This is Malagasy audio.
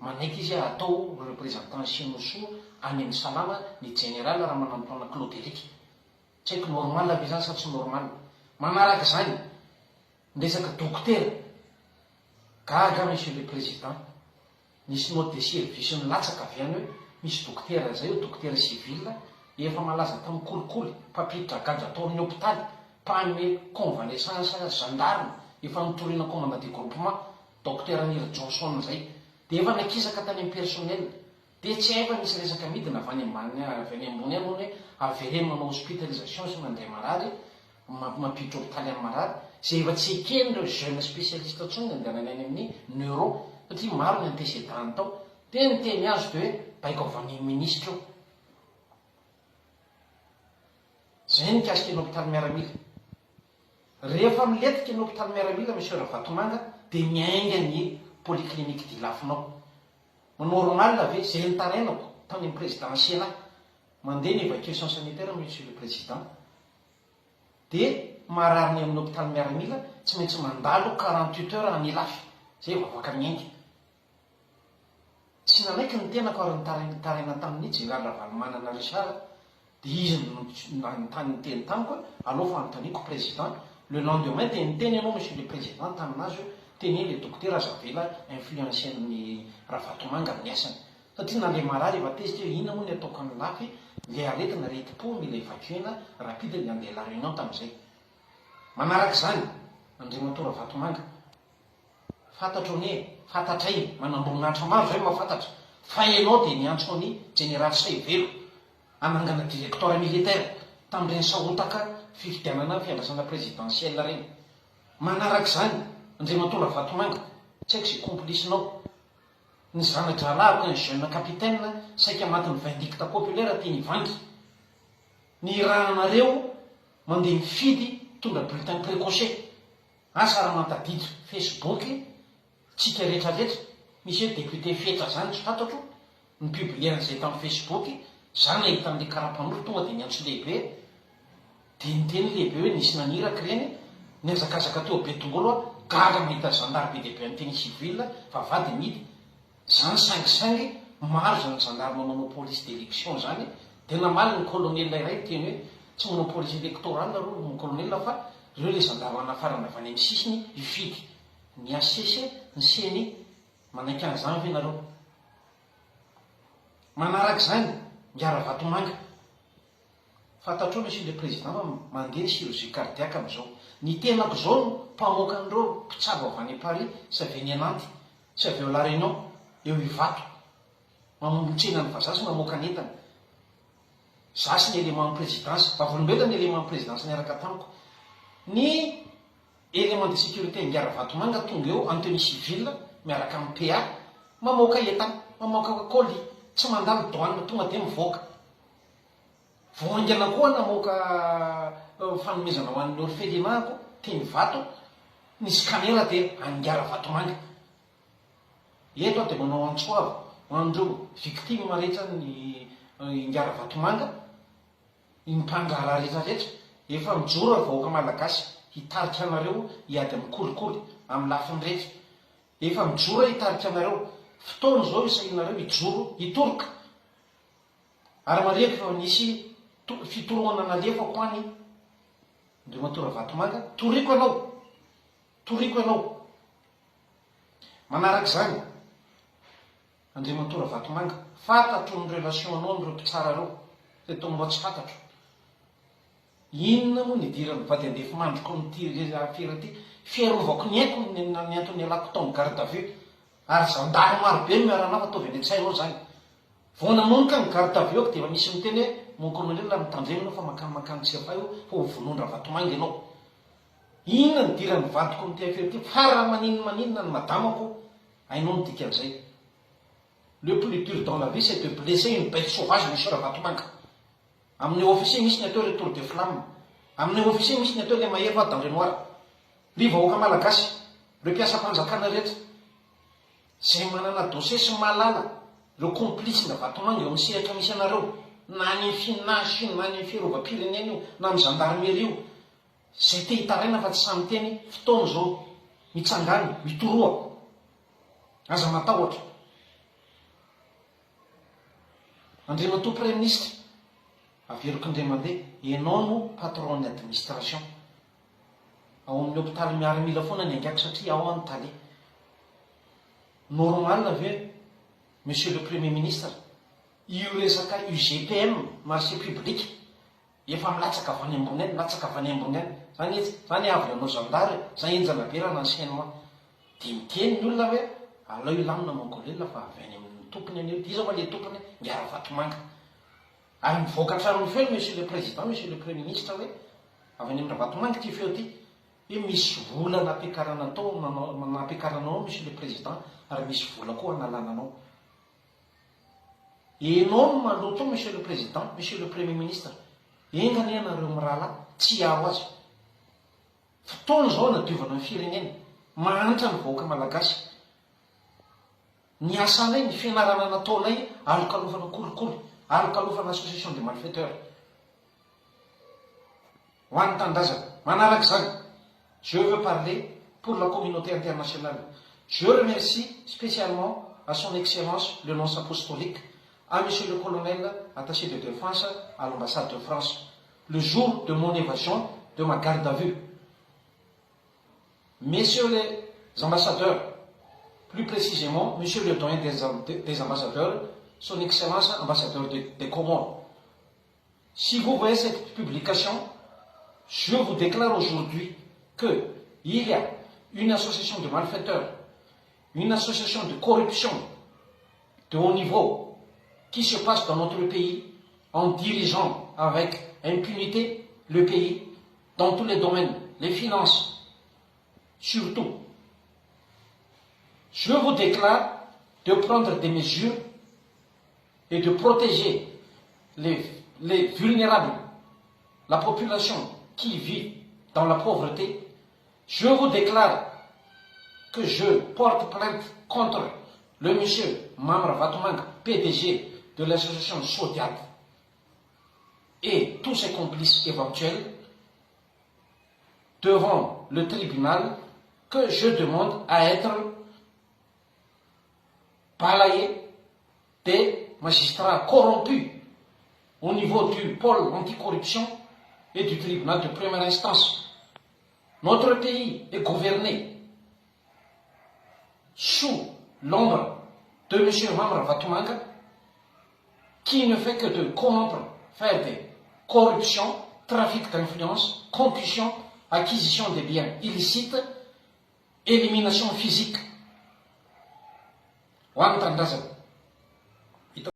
manaiky izy atao représentant sinosoa any amin'ny salama ny général raha manampoana cloderic tsy haiko normal avy zany sa tsy normal. Manaraka zany ndresaka dokotera gaga monsieur le président nisy note de service nilatsaka avy any hoe misy dokotera zay o dokotera civil efa malaza tamin'ny kolikoly mpapiditra gaga ataon'ny hôpitaly mpame convalescence gendarme efa nitoriana commandant du groupement docteur Nir Johnson zay de efa nakisaka tany amin'ny personnel de tsy hay fa misy resaka midina avy any ambany avy any ambony any hoe avere manao hospitalisation sy mandeha marary mampiditra hôpitaly any marary zay efa tsy ekeny reo jeune spécialiste tsony andehanany any amin'ny neuro satria maro ny antécédent tao de niteny azo de hoe baiko avy amin'ny ministre io zay nikasika ny hôpitaly miaramila. Rehefa miletika ny hôpitaly miaramila monsieur Ravatomanga de miainga ny polyclinique di lafinao normal ave zay nitarainako tamin'ny présidentiel mandeha ny évacuation sanitaire monsieur le président de marariny amin'ny hôpitaly miaramila tsy maintsy mandalo 48 heures any lafy zay vavaka miaingy tsy nanaiky ny tenako ary nitaraina tamin'ny Général Ravalomanana Richard de izy nantany teny tamiko alao fa antoniko président le lendemain de niteny anao monsieur le président taminazy teny le docteur azavela influencen'ny Ravatomanga amin'ny asany satria na le marary efa tezitra hoe ina moa ny ataoko amin'ny lafy le aretina reti-po mila évacuena rapide ny andeha la réunion tamin'izay. Manaraka zany Andriamato Ravatomanga fantatro ny fantatray manamboninahitra maro zay mahafantatra fa ianao de niantso ny général Saivelo anangana directeur militaire tamin'ireny sahotaka fifidianana fiandrasana présidentielle reny. Manaraka zany Andriamato Ravatomanga tsy haiko zay complicenao ny zanadralahako ny jeune capitaine saika matin'ny vindicte populaire teny Ivangy ny rahanareo mandeha mifidy tondra bulletin précoché asa raha mantaditra Facebook tsika rehetrarehetra misy hoe député fetra zany tsy fantatro ny publieran'izay tamin'ny Facebook zany ahitan'le karapanoro tonga de niantso lehibe de niteny lehibe hoe nisy naniraka reny niazakazaka teo be tongolo gaga mahita gendarme be dehibe anteny civil fa vady midy zany sangisangy maro zany gendarme manao police d'élection zany de namaly ny colonel iray teny hoe tsy manao police électorale ro ny colonel fa reo le gendarme anafarana avy any amin'ny sisiny ifidy ny asese ny seny manaiky an'izany ve nareo. Manaraka zany Ravatomanga fantatro monsieur le président mandeha ny chirurgie cardiaque am'izao ny tenako zao mpamoaka an'ireo mpitsabo avy any Paris sy avy any Nantes sy avy eo la Réunion eo Ivato mamotrena ny vazazy mamoaka ny entana zasy ny élément présidence vavolombelona ny élément présidence niaraka tamiko ny élément de sécurité ny Ravatomanga tonga eo en tenue civile miaraka amin'ny PA mamoaka entana mamoaka colis tsy mandalo douane tonga de mivoaka voangana koa namoaka fanomezana ho an'ny orphelinako teny Vato ny scanera de any Ravatomanga eto de manao antsoava andreo victime rehetra ny Ravatomanga ny mpangala rehetrarehetra efa mijoro vahoaka malagasy hitarika anareo hiady amin'ny kolikoly amin'ny lafiny rehetra efa mijoro hitarika anareo fotoana zao isahinareo hijoro hitoroka ary mariaka fa nisy fitoroana nalefako any Andriamato Ravatomanga toriko anao. Manaraka zany Andriamato Ravatomanga fantatro ny relation anao am'ireo mpitsara reo teto mba tsy fantatro inona moa ny dirany vady andefa mandroko nyty afera ty fiarovako ny aiko ny antony alako tao garde à vue ary zandary marobe miarana fa ataovy any an-tsainao zany vao namonika ny garde à vue ako de efa misy miteny hoe mon colonel la mitandremina fa makany tsy afa io fa vonoany Ravatomanga ianao. Inona ny dirany vadiko nyty afera ty fara maninona ny madamako ainao ny dikan'izay. Le plus dur dans la vie c'est de blesser une bête sauvage monsieur Ravatomanga. Amin'ny officier misy ny atao retour de flamme amin'ny officier misy ny atao le mahery va dans noir ry vahoaka malagasy reo mpiasam-panjakana rehetra zay manana dossier sy malala reo complice Ravatomanga eo amin'ny sehatra misy anareo na ny finasy na ny fiarovam-pirenena io na amin'ny gendarmerie io zay te hitaraina fa tsy samy teny fotoana zao mitsangany mitoroa aza matahotra Andriamatoa Premier ministre, averiko indray mandeha, ianao no patron ny administration. Ao amin'ny hôpitaly miaramila foana ny angako satria ao anotaly. Normal ve, monsieur le Premier ministre, io resaka UGPM, marché public, efa milatsaka avy any ambony any, latsaka avy any ambony any. Zany izy, zany avy anao zandary, zany enjana be raha n'enseignement. Dia miteny ny olona hoe alao ilamina mankolelona fa avy any amin'ny tompony any eo. Dia iza ho le tompony Ngara Vatomanga. Ary mivoaka hatramin'ny feo monsieur le président, monsieur le premier ministre hoe avy any amin'ny Vatomanga ty feo ty. Hoe misy vola nampiakaranao monsieur le président, ary misy vola koa analananao. Enao no maloto monsieur le président, monsieur le premier ministre. Engany ianareo mirahalahy, tsy aho azy. Fotoana zao nadiovana ny firenena, mahantra ny vahoaka malagasy. Ny asanay, ny fianarana nataonay, alokalofana kolikoly, alokalofana association des malfaiteurs. Ho an'ny tanindrazana, manarak'izany, je veux parler pour la communauté internationale. Je remercie spécialement à son excellence le nonce apostolique, à monsieur le colonel attaché de défense à l'ambassade de France, le jour de mon évasion de ma garde à vue. Messieurs les ambassadeurs, plus précisément, monsieur le doyen des ambassadeurs, son excellence ambassadeur des Comores. Si vous voyez cette publication, je vous déclare aujourd'hui qu'il y a une association de malfaiteurs, une association de corruption de haut niveau qui se passe dans notre pays en dirigeant avec impunité le pays dans tous les domaines, les finances, surtout. Je vous déclare de prendre des mesures et de protéger les vulnérables, la population qui vit dans la pauvreté. Je vous déclare que je porte plainte contre le monsieur Mamra Vatomanga, PDG de l'association Sodiad, et tous ses complices éventuels devant le tribunal, que je demande à être balayé des magistrats corrompus au niveau du pôle anticorruption et du tribunal de première instance. Notre pays est gouverné sous l'ombre de M. Mamra Vatomanga, qui ne fait que de corrompre, faire des corruptions, trafic d'influence, concussion, acquisition des biens illicites, élimination physique. Wan Tandazan.